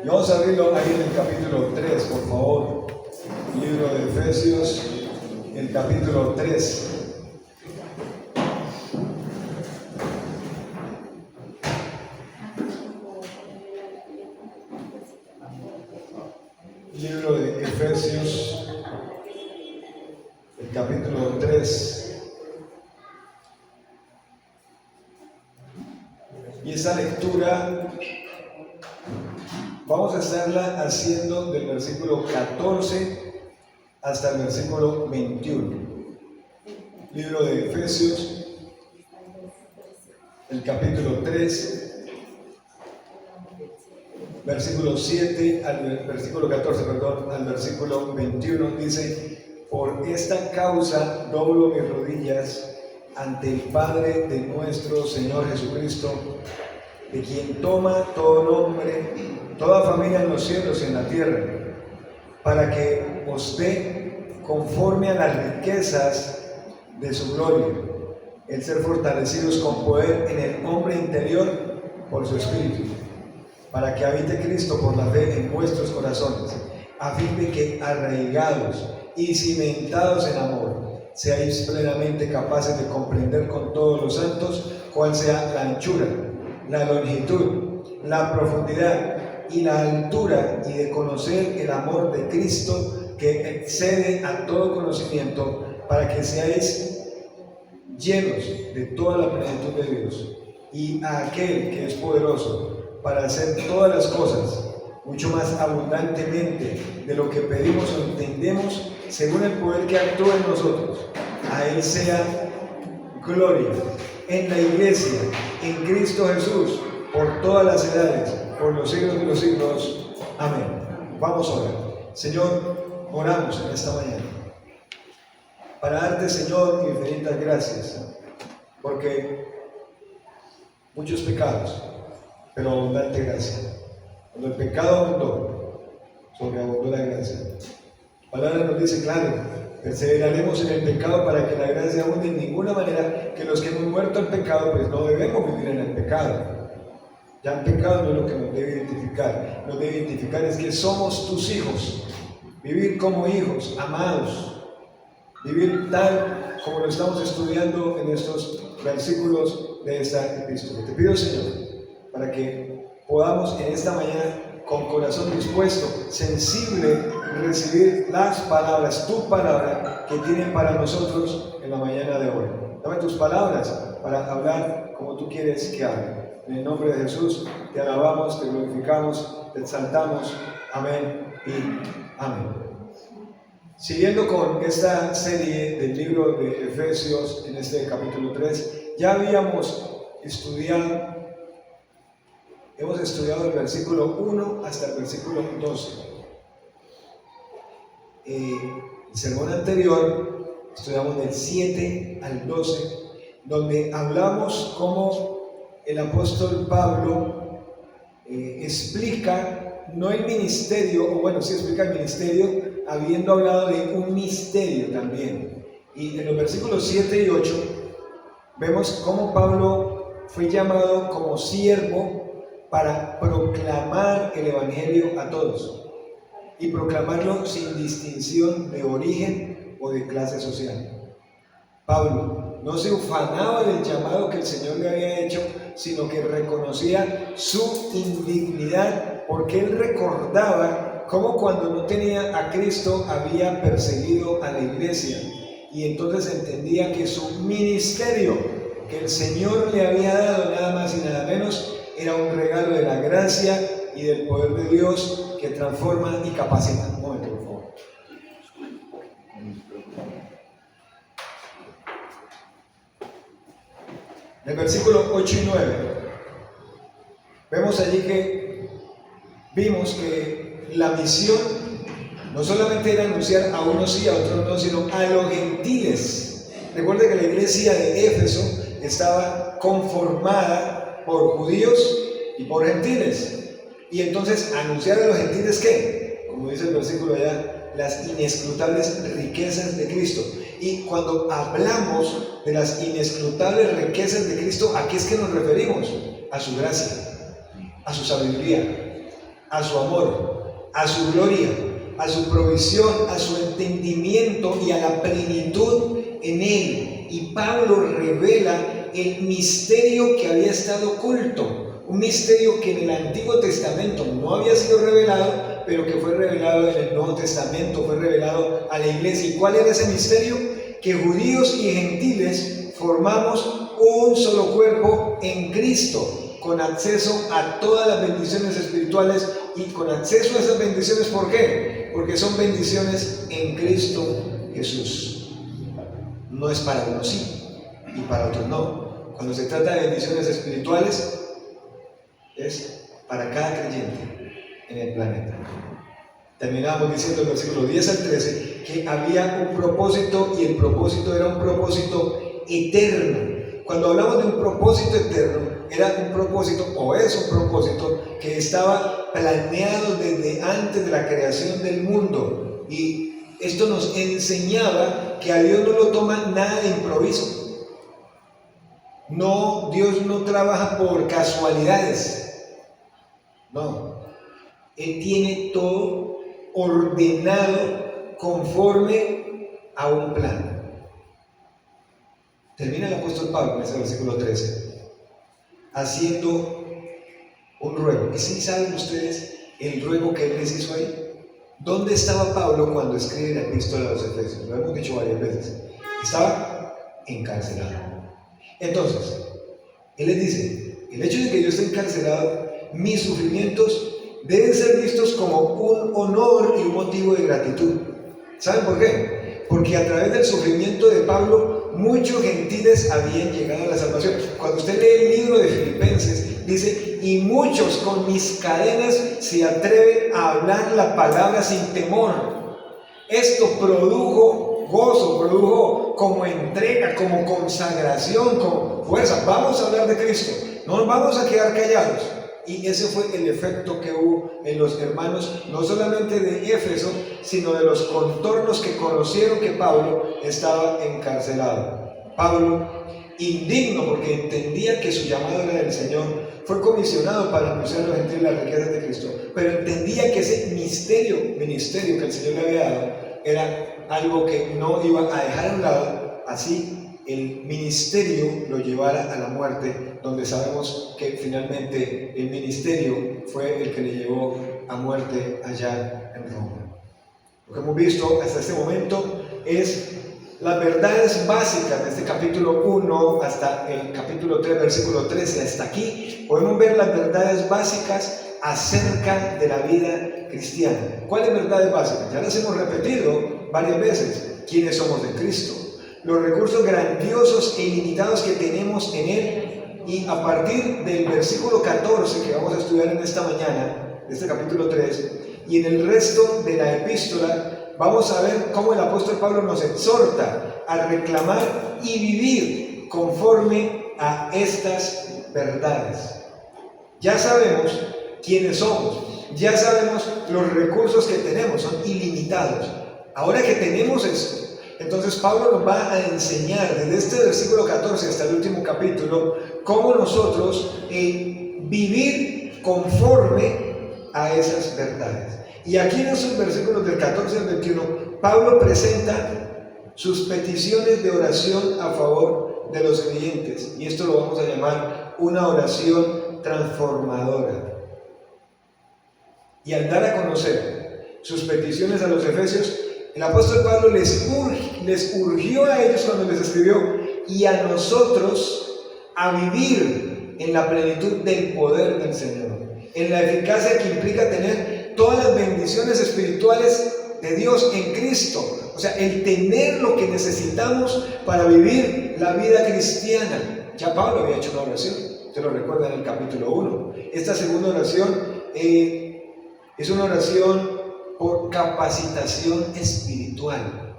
Y vamos a abrirlo ahí en el capítulo 3, por favor. Libro de Efesios, el capítulo 3. Libro de Efesios, el capítulo 3. Y esa lectura vamos a estarla haciendo del versículo 14 hasta el versículo 21. Libro de Efesios, el capítulo 3, versículo 7 al versículo 14, al versículo 21 dice: por esta causa doblo mis rodillas ante el Padre de nuestro Señor Jesucristo, de quien toma todo nombre, toda familia en los cielos y en la tierra, para que os dé conforme a las riquezas de su gloria, el ser fortalecidos con poder en el hombre interior por su Espíritu, para que habite Cristo por la fe en vuestros corazones, a fin de que arraigados y cimentados en amor, seáis plenamente capaces de comprender con todos los santos cuál sea la anchura, la longitud, la profundidad y la altura, y de conocer el amor de Cristo que excede a todo conocimiento, para que seáis llenos de toda la plenitud de Dios, y a aquel que es poderoso para hacer todas las cosas mucho más abundantemente de lo que pedimos o entendemos, según el poder que actúa en nosotros. A Él sea gloria en la iglesia, en Cristo Jesús, por todas las edades, por los siglos de los siglos. Amén. Vamos a orar. Señor, oramos en esta mañana para darte, Señor, infinitas gracias, porque muchos pecados, pero abundante gracia. Cuando el pecado abundó, sobreabundó la gracia. La palabra nos dice claro: perseveraremos en el pecado para que la gracia abunde. En ninguna manera que los que hemos muerto al pecado, pues no debemos vivir en el pecado. Ya el pecado no es lo que nos debe identificar. Nos debe identificar es que somos tus hijos. Vivir como hijos, amados. Vivir tal como lo estamos estudiando en estos versículos de esta epístola. Te pido, Señor, para que podamos en esta mañana, con corazón dispuesto, sensible, recibir las palabras, tu palabra que tienen para nosotros en la mañana de hoy. Dame tus palabras para hablar como tú quieres que hable. En el nombre de Jesús te alabamos, te glorificamos, te exaltamos. Amén y amén. Siguiendo con esta serie del libro de Efesios, en este capítulo 3, ya hemos estudiado el versículo 1 hasta el versículo 12. El sermón anterior estudiamos del 7 al 12, donde hablamos cómo el apóstol Pablo explica, no el ministerio, o bueno, sí explica el ministerio, habiendo hablado de un misterio también. Y en los versículos 7 y 8 vemos cómo Pablo fue llamado como siervo para proclamar el evangelio a todos, y proclamarlo sin distinción de origen o de clase social. Pablo no se ufanaba del llamado que el Señor le había hecho, sino que reconocía su indignidad, porque él recordaba cómo cuando no tenía a Cristo había perseguido a la iglesia, y entonces entendía que su ministerio que el Señor le había dado, nada más y nada menos, era un regalo de la gracia y del poder de Dios que transforma y capacita. Un momento, por favor. En el versículo 8 y 9 vemos allí que vimos que la misión no solamente era anunciar a unos sí, a otros no, sino a los gentiles. Recuerden que la iglesia de Éfeso estaba conformada por judíos y por gentiles. Y entonces anunciar a los gentiles ¿qué? Como dice el versículo allá, las inescrutables riquezas de Cristo. Y cuando hablamos de las inescrutables riquezas de Cristo, ¿a qué es que nos referimos? A su gracia, a su sabiduría, a su amor, a su gloria, a su provisión, a su entendimiento y a la plenitud en Él. Y Pablo revela el misterio que había estado oculto, un misterio que en el Antiguo Testamento no había sido revelado, pero que fue revelado en el Nuevo Testamento, fue revelado a la iglesia. ¿Y cuál era ese misterio? Que judíos y gentiles formamos un solo cuerpo en Cristo, con acceso a todas las bendiciones espirituales y con acceso a esas bendiciones. ¿Por qué? Porque son bendiciones en Cristo Jesús. No es para unos sí y para otros no. Cuando se trata de bendiciones espirituales, es para cada creyente en el planeta. Terminábamos diciendo en el versículo 10 al 13 que había un propósito, y el propósito era un propósito eterno. Cuando hablamos de un propósito eterno, era un propósito, o es un propósito, que estaba planeado desde antes de la creación del mundo. Y esto nos enseñaba que a Dios no lo toma nada de improviso. No, Dios no trabaja por casualidades. No. Él tiene todo ordenado conforme a un plan. Termina el apóstol Pablo en ese versículo 13 haciendo un ruego. ¿Y sí saben ustedes el ruego que él les hizo ahí? ¿Dónde estaba Pablo cuando escribe la epístola a los Efesios? Lo hemos dicho varias veces. Estaba encarcelado. Entonces, él les dice: el hecho de que yo esté encarcelado, mis sufrimientos deben ser vistos como un honor y un motivo de gratitud. ¿Saben por qué? Porque a través del sufrimiento de Pablo, muchos gentiles habían llegado a la salvación. Cuando usted lee el libro de Filipenses, dice: y muchos con mis cadenas se atreven a hablar la palabra sin temor. Esto produjo gozo, produjo como entrega, como consagración, como fuerza. Vamos a hablar de Cristo, no nos vamos a quedar callados. Y ese fue el efecto que hubo en los hermanos, no solamente de Éfeso, sino de los contornos que conocieron que Pablo estaba encarcelado. Pablo, indigno porque entendía que su llamado era del Señor, fue comisionado para anunciar a los gentiles las riquezas de Cristo, pero entendía que ese ministerio que el Señor le había dado era algo que no iba a dejar a un lado, así el ministerio lo llevara a la muerte, donde sabemos que finalmente el ministerio fue el que le llevó a muerte allá en Roma. Lo que hemos visto hasta este momento es las verdades básicas de este capítulo 1 hasta el capítulo 3, versículo 13. Hasta aquí podemos ver las verdades básicas acerca de la vida cristiana. ¿Cuáles verdades básicas? Ya las hemos repetido varias veces. ¿Quiénes somos de Cristo? Los recursos grandiosos e ilimitados que tenemos en Él, y a partir del versículo 14 que vamos a estudiar en esta mañana, de este capítulo 3, y en el resto de la epístola, vamos a ver cómo el apóstol Pablo nos exhorta a reclamar y vivir conforme a estas verdades. Ya sabemos quiénes somos, ya sabemos los recursos que tenemos, son ilimitados. Ahora que tenemos esto, entonces Pablo nos va a enseñar desde este versículo 14 hasta el último capítulo cómo nosotros vivir conforme a esas verdades. Y aquí en esos versículos del 14 al 21, Pablo presenta sus peticiones de oración a favor de los creyentes, y esto lo vamos a llamar una oración transformadora. Y al dar a conocer sus peticiones a los efesios, el apóstol Pablo les urgió a ellos cuando les escribió, y a nosotros, a vivir en la plenitud del poder del Señor, en la eficacia que implica tener todas las bendiciones espirituales de Dios en Cristo. O sea, el tener lo que necesitamos para vivir la vida cristiana. Ya Pablo había hecho una oración, se lo recuerda en el capítulo 1. Esta segunda oración es una oración por capacitación espiritual.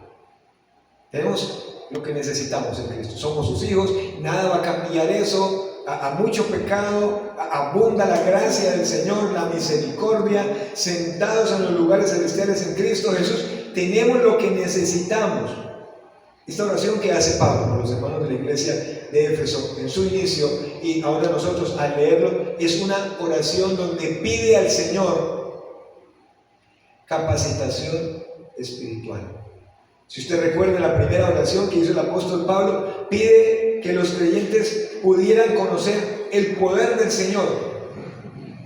Tenemos lo que necesitamos en Cristo, somos sus hijos, nada va a cambiar eso. A mucho pecado abunda la gracia del Señor, la misericordia, sentados en los lugares celestiales en Cristo Jesús, tenemos lo que necesitamos. Esta oración que hace Pablo por los hermanos de la iglesia de Éfeso en su inicio, y ahora nosotros al leerlo, es una oración donde pide al Señor capacitación espiritual. Si usted recuerda la primera oración que hizo el apóstol Pablo, pide que los creyentes pudieran conocer el poder del Señor.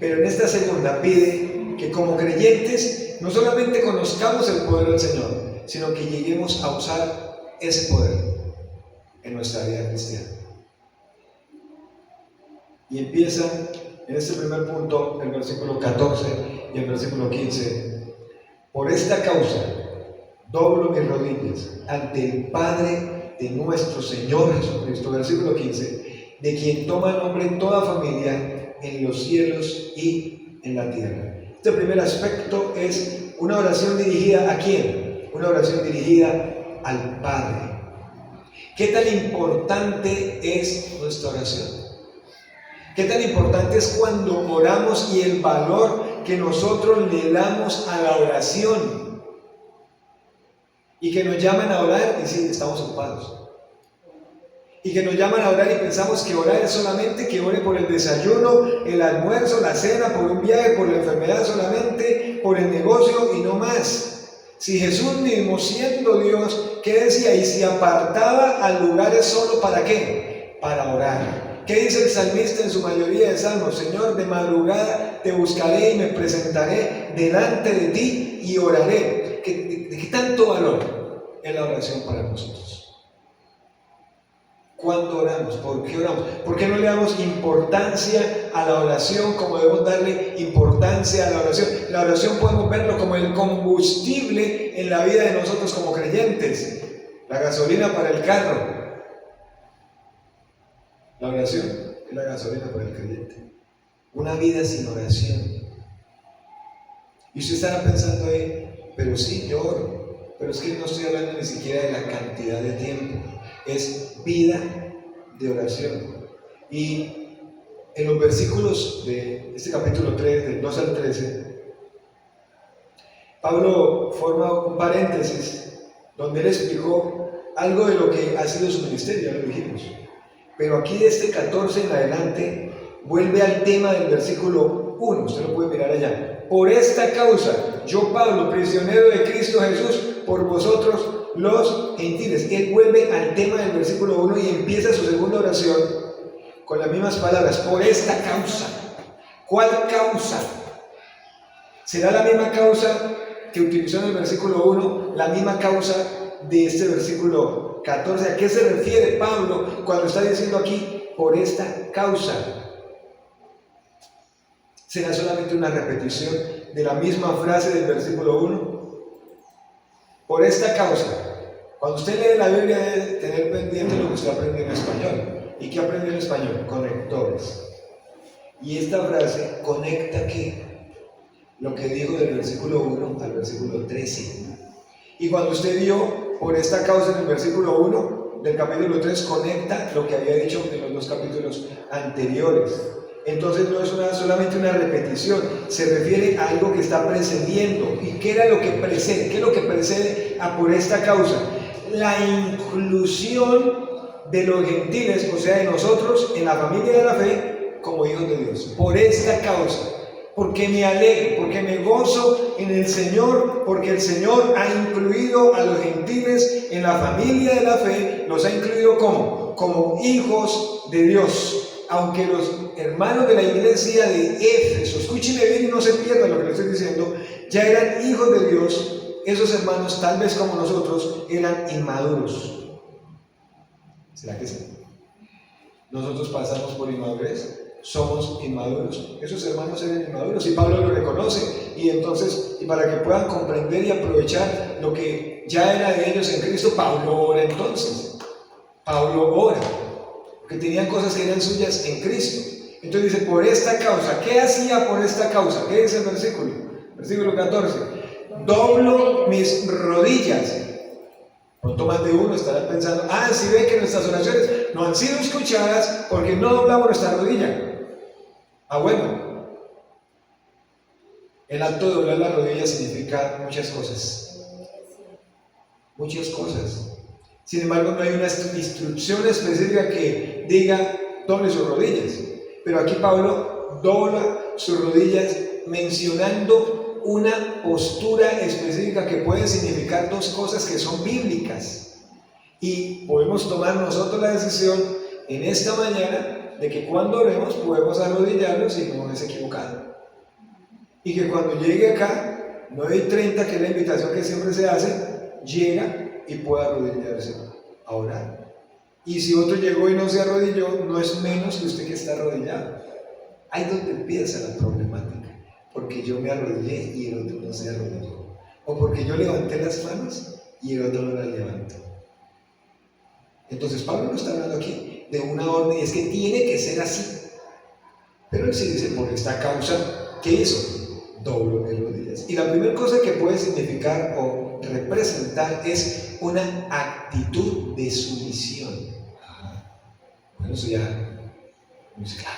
Pero en esta segunda pide que como creyentes no solamente conozcamos el poder del Señor, sino que lleguemos a usar ese poder en nuestra vida cristiana. Y empieza en este primer punto, el versículo 14 y el versículo 15. Por esta causa doblo mis rodillas ante el Padre de nuestro Señor Jesucristo, versículo 15, de quien toma nombre toda familia en los cielos y en la tierra. Este primer aspecto es una oración dirigida ¿a quién? Una oración dirigida al Padre. ¿Qué tan importante es nuestra oración? ¿Qué tan importante es cuando oramos y el valor que nosotros le damos a la oración? Y que nos llaman a orar y sí, estamos ocupados. Y que nos llaman a orar y pensamos que orar es solamente que ore por el desayuno, el almuerzo, la cena, por un viaje, por la enfermedad solamente, por el negocio y no más. Si Jesús mismo siendo Dios, ¿qué decía? Y se apartaba a lugares solo ¿para qué? Para orar. ¿Qué dice el salmista en su mayoría de salmos? Señor, de madrugada te buscaré y me presentaré delante de ti y oraré. ¿De qué tanto valor es la oración para nosotros? ¿Cuándo oramos? ¿Por qué oramos? ¿Por qué no le damos importancia a la oración como debemos darle importancia a la oración? La oración podemos verlo como el combustible en la vida de nosotros como creyentes, la gasolina para el carro. La oración es la gasolina para el creyente. Una vida sin oración. Y usted estará pensando ahí, pero sí, yo oro, pero es que no estoy hablando ni siquiera de la cantidad de tiempo, es vida de oración. Y en los versículos de este capítulo 3, del 2 al 13, Pablo forma un paréntesis donde él explicó algo de lo que ha sido su ministerio, ya lo dijimos. Pero aquí de este 14 en adelante vuelve al tema del versículo 1, usted lo puede mirar allá. Por esta causa, yo Pablo, prisionero de Cristo Jesús, por vosotros los gentiles. Él vuelve al tema del versículo 1 y empieza su segunda oración con las mismas palabras. Por esta causa. ¿Cuál causa? ¿Será la misma causa que utilizó en el versículo 1? La misma causa de este versículo 14. ¿A qué se refiere Pablo cuando está diciendo aquí, por esta causa? ¿Será solamente una repetición de la misma frase del versículo 1? Por esta causa. Cuando usted lee la Biblia debe tener pendiente lo que usted aprende en español. ¿Y qué aprende en español? Conectores. Y esta frase conecta ¿qué? Lo que dijo del versículo 1 al versículo 13. Y cuando usted vio por esta causa en el versículo 1 del capítulo 3, conecta lo que había dicho en los dos capítulos anteriores. Entonces no es solamente una repetición, se refiere a algo que está precediendo. ¿Y qué era lo que precede? ¿Qué es lo que precede a por esta causa? La inclusión de los gentiles, o sea, de nosotros, en la familia de la fe, como hijos de Dios. Por esta causa. Porque me alegro, porque me gozo en el Señor, porque el Señor ha incluido a los gentiles en la familia de la fe, los ha incluido como hijos de Dios. Aunque los hermanos de la iglesia de Éfeso, escúcheme bien y no se pierdan lo que les estoy diciendo, ya eran hijos de Dios, esos hermanos, tal vez como nosotros, eran inmaduros. ¿Será que sí? Nosotros pasamos por inmadurez. Somos inmaduros, esos hermanos eran inmaduros y Pablo lo reconoce, y entonces, y para que puedan comprender y aprovechar lo que ya era de ellos en Cristo, Pablo ora entonces, Pablo ora, porque tenían cosas que eran suyas en Cristo. Entonces dice, por esta causa. ¿Qué hacía por esta causa? ¿Qué dice el versículo? Versículo 14, doblo mis rodillas. Pronto más de uno estará pensando, si ve que nuestras oraciones no han sido escuchadas porque no doblamos nuestra rodilla. Bueno, el acto de doblar la rodilla significa muchas cosas. Muchas cosas. Sin embargo, no hay una instrucción específica que diga doble sus rodillas. Pero aquí Pablo dobla sus rodillas mencionando una postura específica que puede significar dos cosas que son bíblicas. Y podemos tomar nosotros la decisión en esta mañana de que cuando oremos podemos arrodillarnos y no es equivocado. Y que cuando llegue acá, 9:30, que es la invitación que siempre se hace, llega y puede arrodillarse a orar. Y si otro llegó y no se arrodilló, no es menos que usted que está arrodillado. Ahí es donde empieza la problemática, porque yo me arrodillé y el otro no se arrodilló, o porque yo levanté las manos y el otro no las levantó. Entonces Pablo no está hablando aquí de una orden, y es que tiene que ser así, pero él sí dice: por esta causa, ¿qué hizo? Doblo mis rodillas. Y la primera cosa que puede significar o representar es una actitud de sumisión. Bueno, eso ya es claro.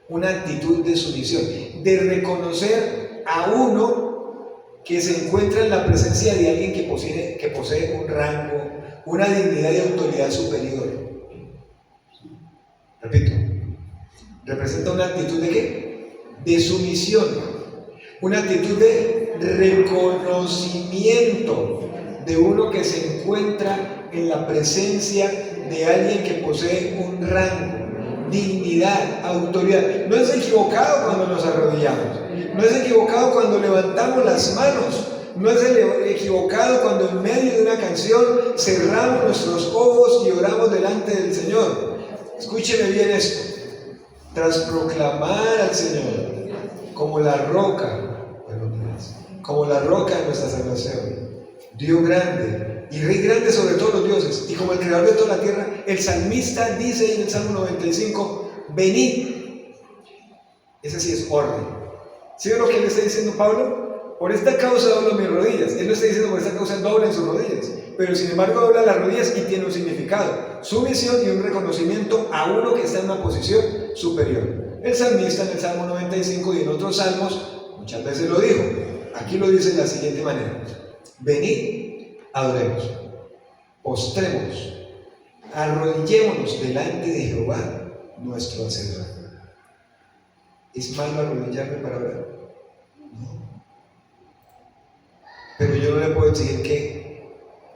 Una actitud de sumisión, de reconocer a uno que se encuentra en la presencia de alguien que posee un rango, una dignidad y autoridad superior. Repito, representa una actitud ¿de qué? De sumisión, una actitud de reconocimiento de uno que se encuentra en la presencia de alguien que posee un rango, dignidad, autoridad. No es equivocado cuando nos arrodillamos, no es equivocado cuando levantamos las manos, no es equivocado cuando en medio de una canción cerramos nuestros ojos y oramos delante del Señor. Escúcheme bien esto: tras proclamar al Señor como la roca, como la roca de nuestra salvación, Dios grande y Rey grande sobre todos los dioses, y como el creador de toda la tierra, el salmista dice en el Salmo 95: venid. Ese sí es orden. ¿Sí ve lo que le está diciendo Pablo? Por esta causa doblo mis rodillas. Él no está diciendo por esta causa doblen sus rodillas, pero sin embargo dobla las rodillas y tiene un significado, sumisión y un reconocimiento a uno que está en una posición superior. El salmista en el Salmo 95 y en otros salmos muchas veces lo dijo. Aquí lo dice de la siguiente manera: venid, adoremos, postrémonos, arrodillémonos delante de Jehová nuestro Hacedor. ¿Es malo arrodillarme para orar? No. Pero yo no le puedo exigir que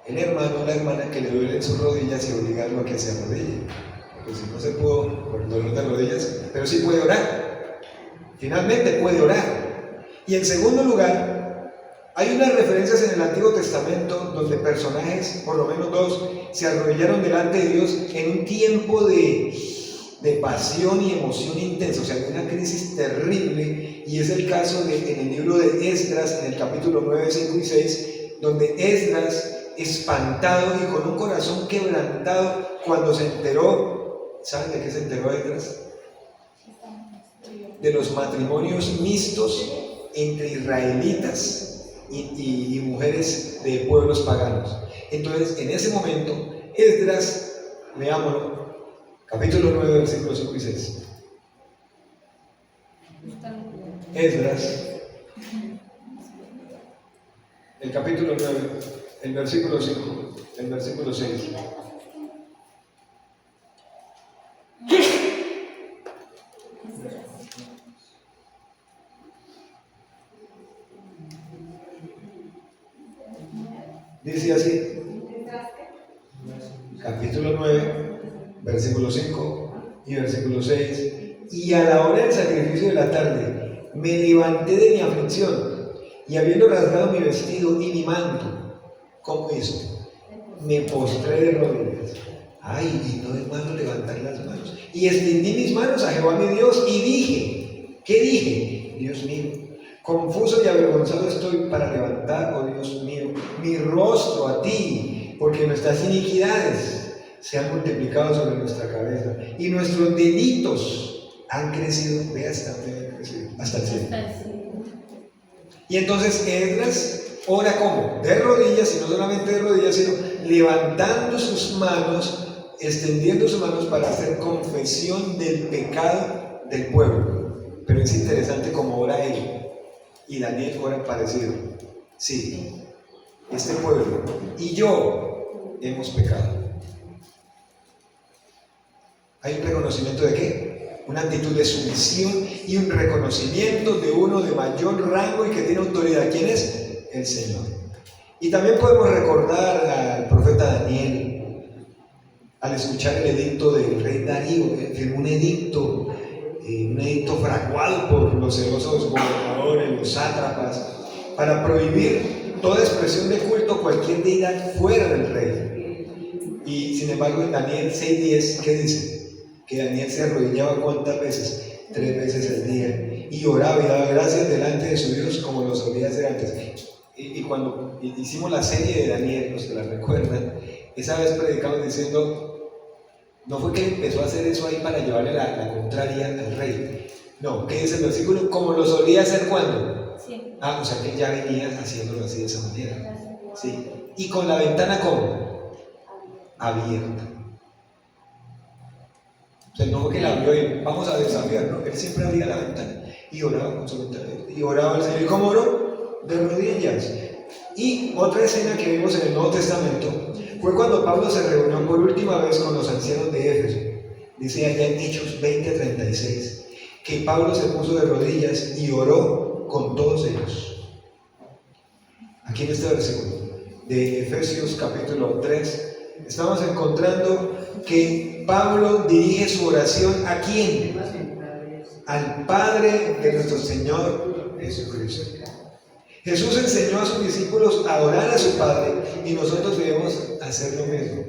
el hermano o la hermana que le duelen sus rodillas y obligarlo a que se arrodille, porque si no se pudo por el dolor de rodillas, pero sí puede orar. Finalmente puede orar. Y en segundo lugar, hay unas referencias en el Antiguo Testamento donde personajes, por lo menos dos, se arrodillaron delante de Dios en un tiempo de pasión y emoción intensa, o sea, de una crisis terrible, y es el caso en el libro de Esdras, en el capítulo 9, 5 y 6, donde Esdras, espantado y con un corazón quebrantado, cuando se enteró, ¿saben de qué se enteró Esdras? De los matrimonios mixtos entre israelitas y mujeres de pueblos paganos. Entonces, en ese momento, Esdras, leámoslo, capítulo 9, versículos 5 y 6. Esdras, el capítulo 9, el versículo 5, el versículo 6. Dice así, capítulo 9, versículo 5 y versículo 6. Y a la hora del sacrificio de la tarde me levanté de mi aflicción, y habiendo rasgado mi vestido y mi manto, ¿cómo hizo? Me postré de rodillas. Ay, y no es malo levantar las manos. Y extendí mis manos a Jehová mi Dios y dije, ¿qué dije? Dios mío, confuso y avergonzado estoy para levantar, oh Dios mío, mi rostro a ti, porque nuestras iniquidades se han multiplicado sobre nuestra cabeza y nuestros delitos han crecido, vea hasta el cielo. Y entonces Esdras ora como, de rodillas, y no solamente de rodillas, sino levantando sus manos, extendiendo sus manos para hacer confesión del pecado del pueblo. Pero es interesante cómo ora él, y Daniel ora parecido. Sí, este pueblo y yo hemos pecado. Hay un reconocimiento de qué? una actitud de sumisión y un reconocimiento de uno de mayor rango y que tiene autoridad. ¿Quién es? El Señor. Y también podemos recordar al profeta Daniel, al escuchar el edicto del rey Darío, que firmó un edicto fraguado por los celosos gobernadores, los sátrapas, para prohibir toda expresión de culto a cualquier deidad fuera del rey. Y sin embargo en Daniel 6:10, ¿qué dice? Que Daniel se arrodillaba ¿cuántas veces? 3 veces al día, y oraba y daba gracias delante de su Dios como lo solía hacer antes. Y cuando hicimos la serie de Daniel, los que la recuerdan, esa vez predicamos diciendo, no fue que empezó a hacer eso ahí para llevarle la contraria al rey. No, ¿qué dice el versículo? Como lo solía hacer cuando. Sí. O sea que ya venía haciéndolo así de esa manera. Sí. Y con la ventana ¿cómo? Abierta. O sea, no fue que la abrió y vamos a desafiar, ¿no? Él siempre abría la ventana y oraba con su ventana abierta. Y oraba al Señor. ¿Y cómo oró? De rodillas. Y otra escena que vimos en el Nuevo Testamento fue cuando Pablo se reunió por última vez con los ancianos de Éfeso. Dice allá en Hechos 20:36 que Pablo se puso de rodillas y oró con todos ellos. Aquí en este versículo de Efesios capítulo 3 estamos encontrando que Pablo dirige su oración ¿a quién? Al Padre de nuestro Señor Jesucristo. Jesús enseñó a sus discípulos a orar a su Padre y nosotros debemos hacer lo mismo.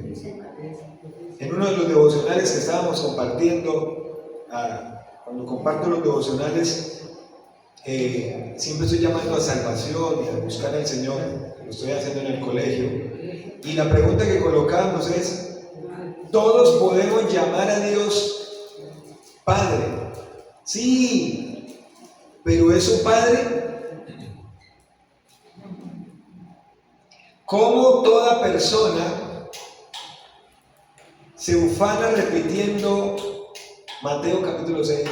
En uno de los devocionales que estábamos compartiendo, cuando comparto los devocionales, siempre estoy llamando a salvación y a buscar al Señor, lo estoy haciendo en el colegio. Y la pregunta que colocamos es, ¿todos podemos llamar a Dios Padre? Sí, pero ¿es su Padre? Como toda persona se ufana repitiendo Mateo capítulo 6,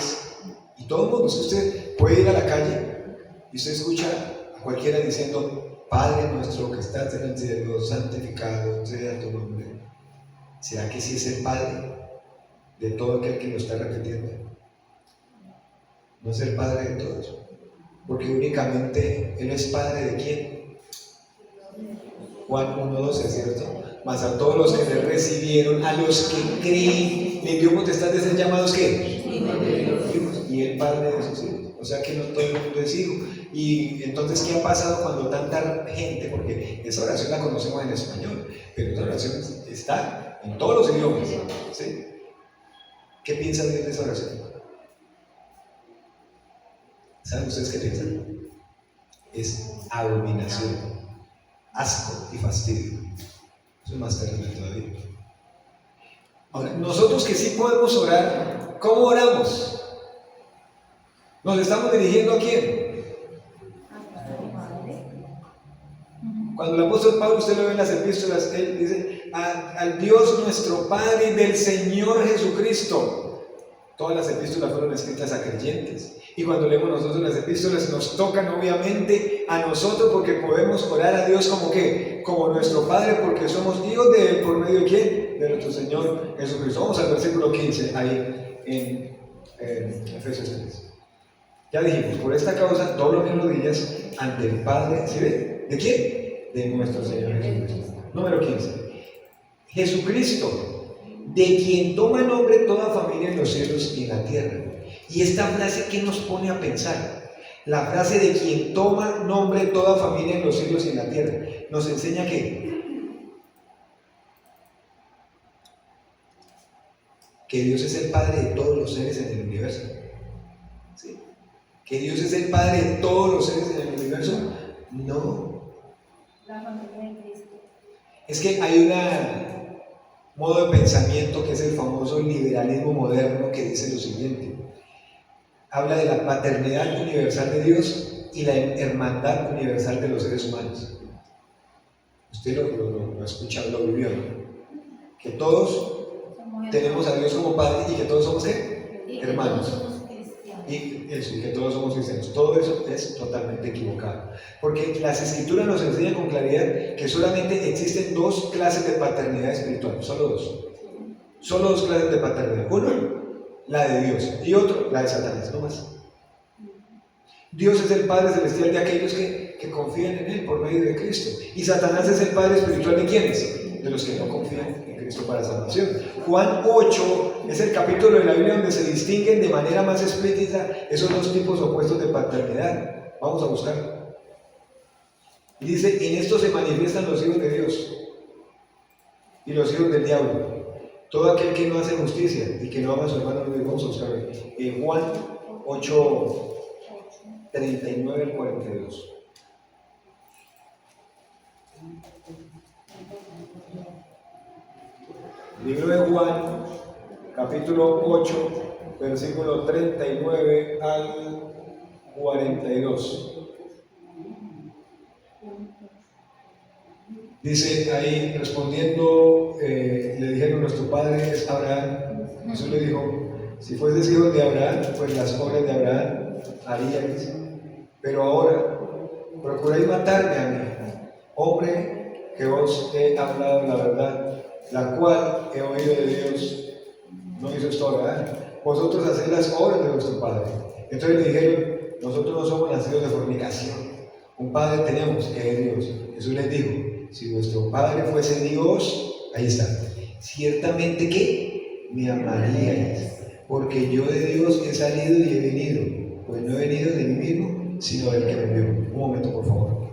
y todo el mundo, si usted puede ir a la calle y usted escucha a cualquiera diciendo Padre nuestro que estás en el cielo, santificado sea tu nombre. ¿Será que sí es el Padre de todo aquel que lo está repitiendo? No es el Padre de todos, porque únicamente Él es Padre de ¿quién? Juan 1:12, ¿cierto? Mas a todos los que le recibieron, a los que creen, le dio potestad de ser llamados ¿qué? Hijos. Y el Padre de sus hijos. O sea que no todo el mundo es hijo. Y entonces, ¿qué ha pasado cuando tanta gente? Porque esa oración la conocemos en español, pero esa oración está en todos los idiomas, ¿sí? ¿Qué piensan de esa oración? ¿Saben ustedes qué piensan? Es abominación, asco y fastidio. Eso es más terrible todavía. Ahora, nosotros que sí podemos orar, ¿cómo oramos? ¿Nos estamos dirigiendo a quién? Cuando el apóstol Pablo, usted lo ve en las epístolas, él dice al Dios nuestro Padre y del Señor Jesucristo. Todas las epístolas fueron escritas a creyentes. Y cuando leemos nosotros las epístolas, nos tocan obviamente a nosotros, porque podemos orar a Dios como ¿qué? Como nuestro Padre, porque somos hijos de Él. ¿Por medio de quién? De nuestro Señor Jesucristo. Vamos al versículo 15, ahí en Efesios 3. Ya dijimos, por esta causa doblo mis rodillas ante el Padre. ¿Sí ve? ¿De quién? De nuestro Señor Jesucristo. Número 15. Jesucristo, de quien toma nombre toda familia en los cielos y en la tierra. Y esta frase, ¿qué nos pone a pensar? La frase de quien toma nombre toda familia en los cielos y en la tierra nos enseña que Dios es el Padre de todos los seres en el universo. ¿Sí? ¿Que Dios es el Padre de todos los seres en el universo? No. La familia de Cristo. Es que hay un modo de pensamiento que es el famoso liberalismo moderno, que dice lo siguiente: habla de la paternidad universal de Dios y la hermandad universal de los seres humanos. Usted lo escucha, lo vivió, ¿no? Que todos tenemos a Dios como Padre y que todos somos ¿qué? Hermanos. Y eso, y que todos somos cristianos. Todo eso es totalmente equivocado, porque las Escrituras nos enseñan con claridad que solamente existen dos clases de paternidad espiritual, solo dos clases de paternidad. Uno, la de Dios, y otro, la de Satanás, no más. Dios es el Padre Celestial de aquellos que confían en Él por medio de Cristo. Y Satanás es el Padre Espiritual de quienes? De los que no confían en Cristo para salvación. Juan 8 es el capítulo de la Biblia donde se distinguen de manera más explícita esos dos tipos opuestos de paternidad. Vamos a buscarlo. Y dice, en esto se manifiestan los hijos de Dios y los hijos del diablo. Todo aquel que no hace justicia y que no ama a su hermano, vamos a buscarlo. En Juan 8, 39 al 42. Libro de Juan, capítulo 8, versículo 39 al 42. Dice ahí, respondiendo, le dijeron, nuestro padre es Abraham. Jesús le dijo, si fueses hijos de Abraham, pues las obras de Abraham haríais. Pero ahora procuráis matarme a mí, hombre que os he hablado la verdad, la cual he oído de Dios. No hizo esto Abraham. Vosotros hacéis las obras de vuestro padre. Entonces le dijeron, nosotros no somos nacidos de fornicación. Un padre tenemos, que es Dios. Jesús les dijo, si vuestro padre fuese Dios, ahí está, ciertamente que me amaríais, porque yo de Dios he salido y he venido, pues no he venido de mí mismo, sino del que me envió. Un momento, por favor.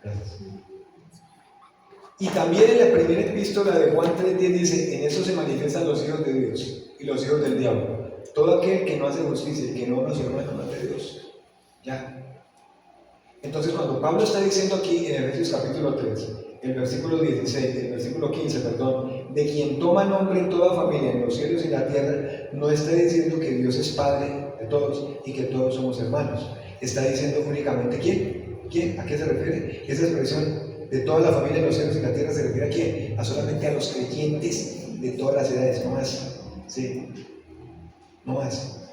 Gracias. Y también en la primera epístola de Juan 3:10 dice, en eso se manifiestan los hijos de Dios y los hijos del diablo. Todo aquel que no hace justicia y que no ama a su hermano no es de Dios. Ya. Entonces cuando Pablo está diciendo aquí en Efesios capítulo 3, el versículo 16, el versículo 15, perdón, de quien toma nombre en toda familia, en los cielos y la tierra, no está diciendo que Dios es Padre de todos y que todos somos hermanos. Está diciendo únicamente ¿quién? ¿Quién? ¿A qué se refiere? Esa expresión de toda la familia en los cielos y la tierra se refiere ¿a quién? A solamente a los creyentes de todas las edades, no más. ¿Sí? No más.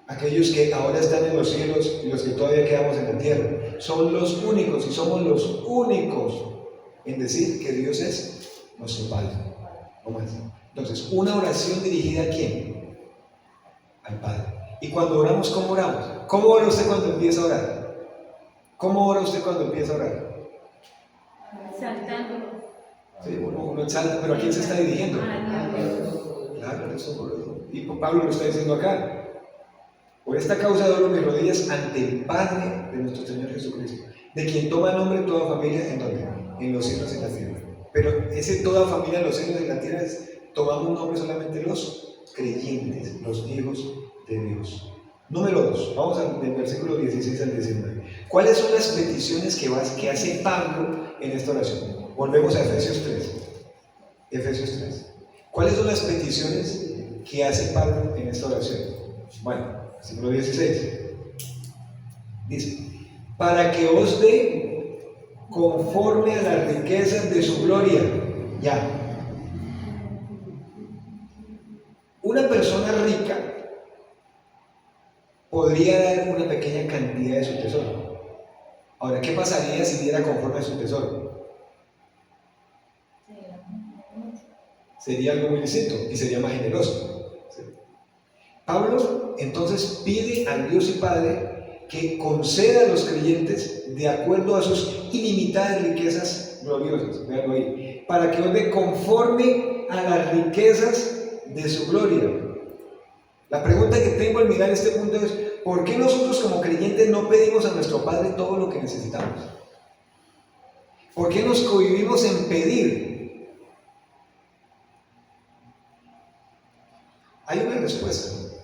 Aquellos que ahora están en los cielos y los que todavía quedamos en la tierra. Son los únicos y somos los únicos en decir que Dios es nuestro Padre. No más. Entonces, una oración dirigida ¿a quién? Al Padre. Y cuando oramos, ¿cómo oramos? ¿Cómo ora usted cuando empieza a orar? ¿Cómo ora usted cuando empieza a orar? Saltando. Sí, uno exalta, pero ¿a quién se está dirigiendo? Claro, eso. Y Pablo lo está diciendo acá. Por esta causa doblo mis rodillas ante el Padre de nuestro Señor Jesucristo, de quien toma nombre toda familia, ¿en dónde? En los cielos y en la tierra. Pero ese toda familia en los cielos y en la tierra tomamos un nombre solamente los creyentes, los hijos de Dios. Número 2, vamos al versículo 16 al 19. ¿Cuáles son las peticiones que hace Pablo en esta oración? Volvemos a Efesios 3. Efesios 3. ¿Cuáles son las peticiones que hace Pablo en esta oración? Bueno, versículo 16. Dice, para que os dé conforme a las riquezas de su gloria. Ya. Una persona rica podría dar una pequeña cantidad de su tesoro. Ahora, ¿qué pasaría si diera conforme a su tesoro? Sería algo muy distinto y sería más generoso. ¿Sí? Pablo entonces pide al Dios y Padre que conceda a los creyentes de acuerdo a sus ilimitadas riquezas gloriosas, véanlo ahí, para que os dé conforme a las riquezas de su gloria. La pregunta que tengo al mirar este punto es, ¿por qué nosotros como creyentes no pedimos a nuestro Padre todo lo que necesitamos? ¿Por qué nos cohibimos en pedir? Hay una respuesta.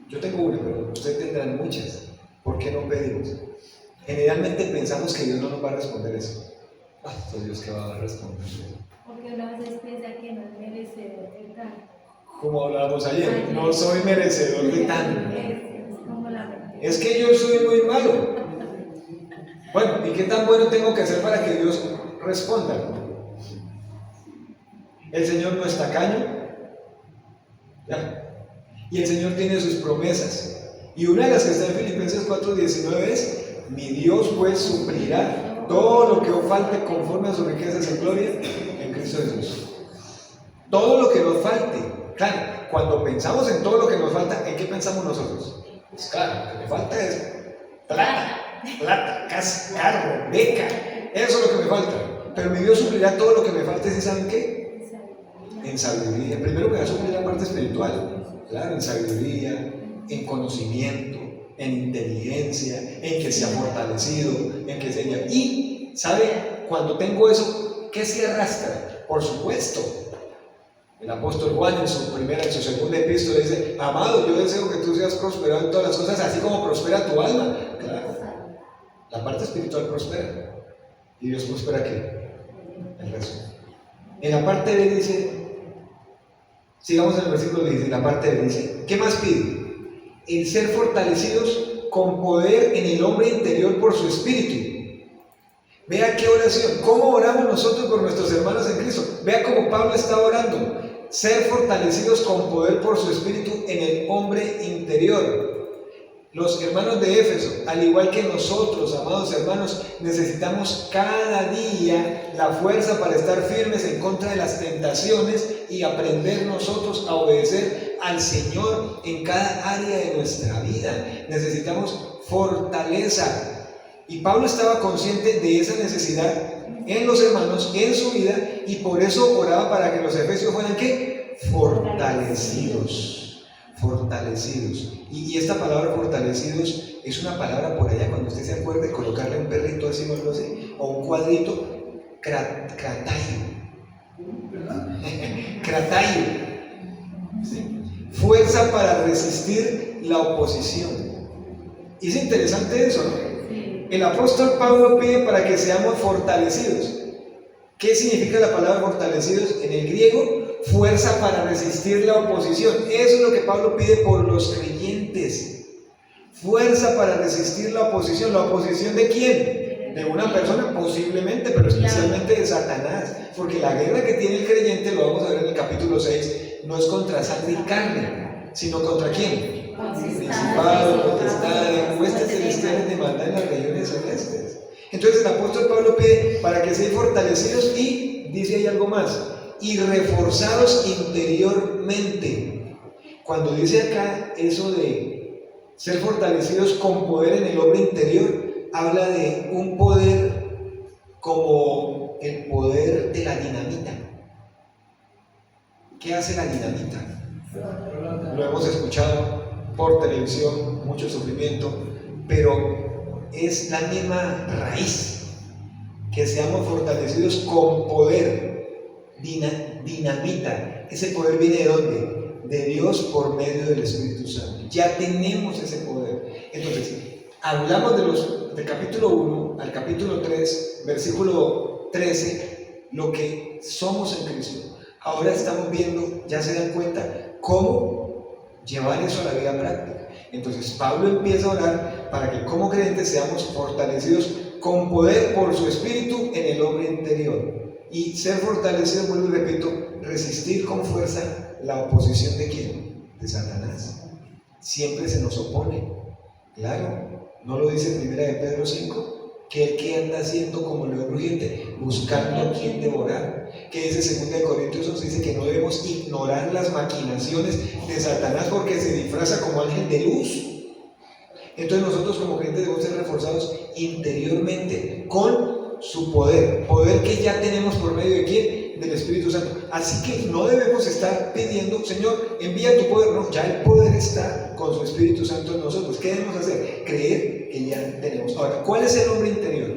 Yo tengo una, pero ustedes tendrán muchas. ¿Por qué no pedimos? Generalmente pensamos que Dios no nos va a responder eso. Pues Dios que va a responder. Porque una vez piensa que no es merecedor de tanto. Como hablábamos ayer, no soy merecedor de tanto. Es como la mente. Es que yo soy muy malo. Bueno, ¿y qué tan bueno tengo que hacer para que Dios responda? El Señor no es tacaño, ¿ya? Y el Señor tiene sus promesas. Y una de las que está en Filipenses 4:19 es: mi Dios pues suplirá todo lo que os falte conforme a sus riquezas en gloria en Cristo Jesús. Todo lo que nos falte. Claro, cuando pensamos en todo lo que nos falta, ¿en qué pensamos nosotros? Pues claro, lo que me falta es plata, casa, carro, beca. Eso es lo que me falta. Pero mi Dios suplirá todo lo que me falte, ¿sí saben qué? En sabiduría. Primero me va a suplir la parte espiritual. Claro, en sabiduría, en conocimiento, en inteligencia, en que sea fortalecido, en que sea... Y, ¿sabe? Cuando tengo eso, ¿qué se arrastra? Por supuesto, el apóstol Juan en su segunda epístola dice: amado, yo deseo que tú seas prosperado en todas las cosas, así como prospera tu alma. Claro, la parte espiritual prospera. ¿Y Dios prospera qué? El resto. En la parte B dice, sigamos en el versículo 10, en la parte B dice, ¿qué más pide? El ser fortalecidos con poder en el hombre interior por su espíritu. Vea qué oración, cómo oramos nosotros por nuestros hermanos en Cristo. Vea cómo Pablo está orando. Ser fortalecidos con poder por su espíritu en el hombre interior. Los hermanos de Éfeso, al igual que nosotros, amados hermanos, necesitamos cada día la fuerza para estar firmes en contra de las tentaciones y aprender nosotros a obedecer al Señor en cada área de nuestra vida. Necesitamos fortaleza. Y Pablo estaba consciente de esa necesidad en los hermanos, en su vida, y por eso oraba para que los efesios fueran ¿qué? Fortalecidos. Fortalecidos. Y esta palabra fortalecidos es una palabra por allá, cuando usted se acuerde, colocarle un perrito así o algo así, o un cuadrito, cratayo. Cratayo. ¿Sí? Fuerza para resistir la oposición. Y es interesante eso, ¿no? El apóstol Pablo pide para que seamos fortalecidos. ¿Qué significa la palabra fortalecidos? En el griego, fuerza para resistir la oposición. Eso es lo que Pablo pide por los creyentes. Fuerza para resistir la oposición. ¿La oposición de quién? De una persona posiblemente, pero especialmente de Satanás. Porque la guerra que tiene el creyente, lo vamos a ver en el capítulo 6, no es contra sangre y carne, sino contra ¿quién? Principados, potestades, huestes celestiales de maldad en las regiones celestes. Entonces el apóstol Pablo pide para que sean fortalecidos y dice ahí algo más, y reforzados interiormente. Cuando dice acá eso de ser fortalecidos con poder en el hombre interior, habla de un poder como el poder de la dinamita. ¿Qué hace la dinamita? Lo hemos escuchado por televisión, mucho sufrimiento, pero es la misma raíz, que seamos fortalecidos con poder, dinamita. Ese poder viene ¿de dónde? De Dios por medio del Espíritu Santo. Ya tenemos ese poder. Entonces, hablamos del capítulo 1 al capítulo 3, versículo 13, lo que somos en Cristo. Ahora estamos viendo, ya se dan cuenta, cómo llevar eso a la vida práctica. Entonces Pablo empieza a orar para que como creyentes seamos fortalecidos con poder por su espíritu en el hombre interior. Y ser fortalecidos, vuelvo y repito, resistir con fuerza la oposición ¿de quién? De Satanás. Siempre se nos opone. Claro, ¿no lo dice 1 de Pedro 5? Que el que anda haciendo como león rugiente, buscando a quien devorar. Que dice 2 de Corintios 11, dice que no debemos ignorar las maquinaciones de Satanás porque se disfraza como ángel de luz. Entonces nosotros como creyentes debemos ser reforzados interiormente con su poder que ya tenemos por medio de ¿quién? Del Espíritu Santo. Así que no debemos estar pidiendo, Señor, envía tu poder. No, ya el poder está con su Espíritu Santo en nosotros. ¿Qué debemos hacer? Creer que ya tenemos. Ahora, ¿cuál es el hombre interior?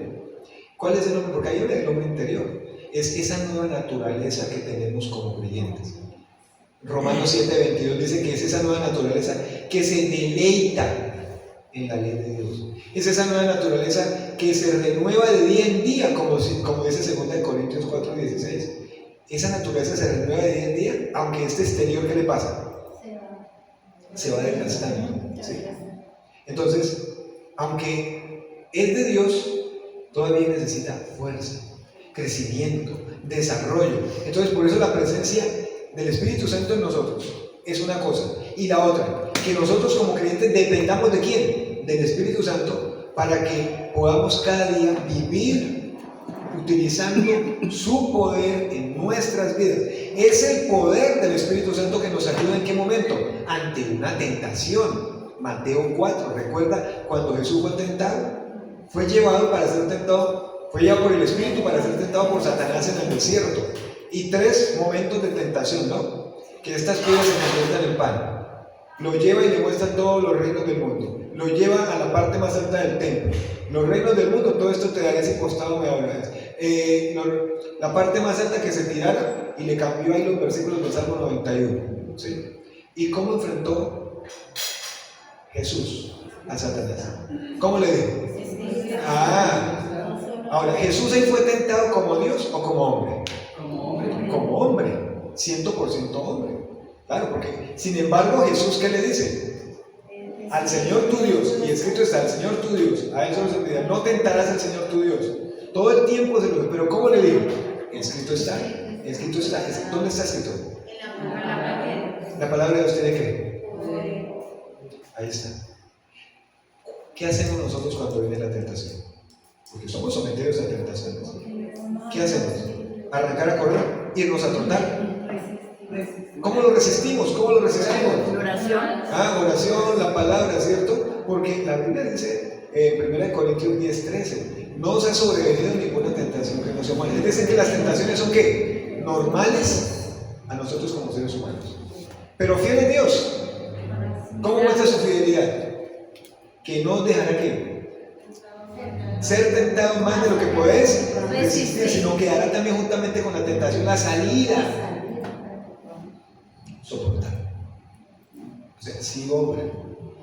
¿Cuál es el hombre? Porque hay el hombre interior. Es esa nueva naturaleza que tenemos como creyentes. Romanos 7:22 dice que es esa nueva naturaleza que se deleita en la ley de Dios. Es esa nueva naturaleza que se renueva de día en día, como dice 2 de Corintios 4:16. Esa naturaleza se renueva de día en día, aunque este exterior, ¿qué le pasa? Se va desgastando. ¿Sí? Entonces, aunque es de Dios, todavía necesita fuerza, crecimiento, desarrollo. Entonces, por eso la presencia del Espíritu Santo en nosotros es una cosa. Y la otra, que nosotros como creyentes dependamos de ¿quién? Del Espíritu Santo, para que podamos cada día vivir utilizando su poder en nuestras vidas. Es el poder del Espíritu Santo que nos ayuda ¿en qué momento? Ante una tentación. Mateo 4, ¿recuerda cuando Jesús fue tentado? Fue llevado para ser tentado, fue llevado por el Espíritu para ser tentado por Satanás en el desierto. Y 3 momentos de tentación, ¿no? Que estas piedras se conviertan en pan. Lo lleva y le muestra todos los reinos del mundo. Lo lleva a la parte más alta del templo. Los reinos del mundo, todo esto te daré si costado me hablarás. La parte más alta que se tirara, y le cambió ahí los versículos del Salmo 91. ¿Sí? ¿Y cómo enfrentó Jesús a Satanás? ¿Cómo le dijo? Ahora, ¿Jesús ahí fue tentado como Dios o como hombre? Como hombre, 100% hombre. Claro, porque sin embargo Jesús, ¿qué le dice? Al Señor tu Dios, y escrito está, al Señor tu Dios, a eso se olvida, no tentarás al Señor tu Dios. Todo el tiempo se lo dice, pero ¿cómo le digo? Escrito está, escrito está. ¿Dónde está escrito? La palabra de Dios tiene que. Ahí está. ¿Qué hacemos nosotros cuando viene la tentación? Porque somos sometidos a tentaciones. ¿Qué hacemos? Arrancar a correr, irnos a trotar. ¿Cómo lo resistimos? ¿Cómo lo resistimos? Oración. Oración, la palabra, ¿cierto? Porque la Biblia dice en 1 Corintios 10:13, no os ha sobrevenido ninguna tentación que no sea humana. Es decir, que las tentaciones son ¿qué? Normales a nosotros como seres humanos. Pero fiel es Dios. ¿Cómo muestra su fidelidad? Que no os dejará ¿qué? Ser tentado más de lo que podés resistir, sino que hará también juntamente con la tentación la salida. Soportar. O sea, sí obra.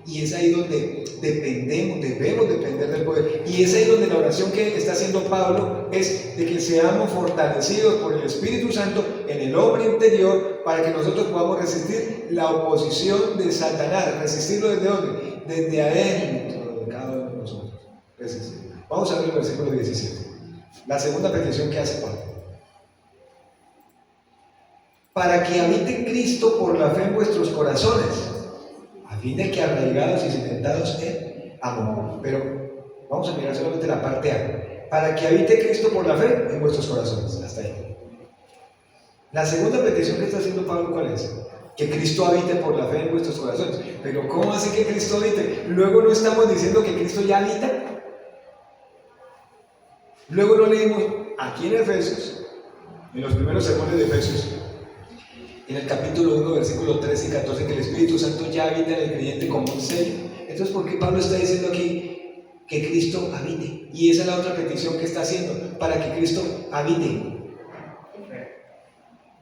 Y es ahí donde debemos depender del poder. Y es ahí donde la oración que está haciendo Pablo es de que seamos fortalecidos por el Espíritu Santo en el hombre interior para que nosotros podamos resistir la oposición de Satanás. ¿Resistirlo desde dónde? Desde adentro de cada uno de nosotros. Resistir. Vamos a ver el versículo 17. La segunda petición que hace Pablo. Para que habite Cristo por la fe en vuestros corazones, a fin de que arraigados y cimentados en amor. Pero vamos a mirar solamente la parte A. Para que habite Cristo por la fe en vuestros corazones. Hasta ahí. La segunda petición que está haciendo Pablo, ¿cuál es? Que Cristo habite por la fe en vuestros corazones. Pero ¿cómo hace que Cristo habite? Luego no estamos diciendo que Cristo ya habita. Luego no leímos aquí en Efesios, en los primeros sermones de Efesios, en el capítulo 1, versículos 13 y 14, que el Espíritu Santo ya habita en el creyente como un sello. Entonces, ¿por qué Pablo está diciendo aquí que Cristo habite? Y esa es la otra petición que está haciendo, para que Cristo habite.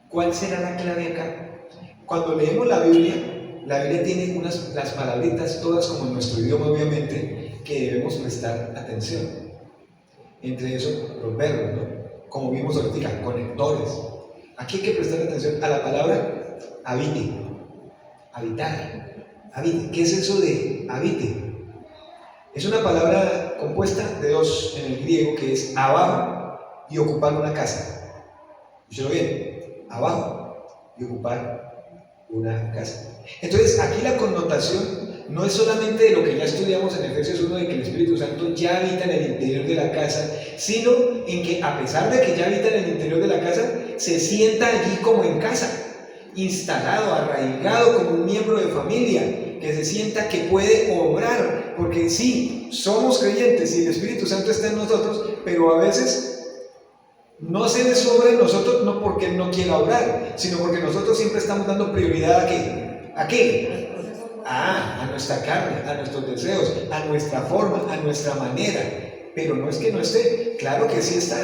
¿Cuál será la clave acá? Cuando leemos la Biblia tiene las palabritas, todas como en nuestro idioma, obviamente, que debemos prestar atención. Entre eso, los verbos, ¿no? Como vimos ahorita, conectores. Aquí hay que prestar atención a la palabra habite, habitar, habite. ¿Qué es eso de habite? Es una palabra compuesta de dos en el griego, que es abajo y ocupar una casa. Escúchalo bien, abajo y ocupar una casa. Entonces, aquí la connotación no es solamente de lo que ya estudiamos en Efesios 1, de que el Espíritu Santo ya habita en el interior de la casa, sino en que a pesar de que ya habita en el interior de la casa, se sienta allí como en casa, instalado, arraigado como un miembro de familia, que se sienta que puede obrar, porque sí, somos creyentes y el Espíritu Santo está en nosotros, pero a veces no se desobra en nosotros, no porque Él no quiera obrar, sino porque nosotros siempre estamos dando prioridad ¿a qué? ¿A qué? A nuestra carne, a nuestros deseos, a nuestra forma, a nuestra manera. Pero no es que no esté, claro que sí está,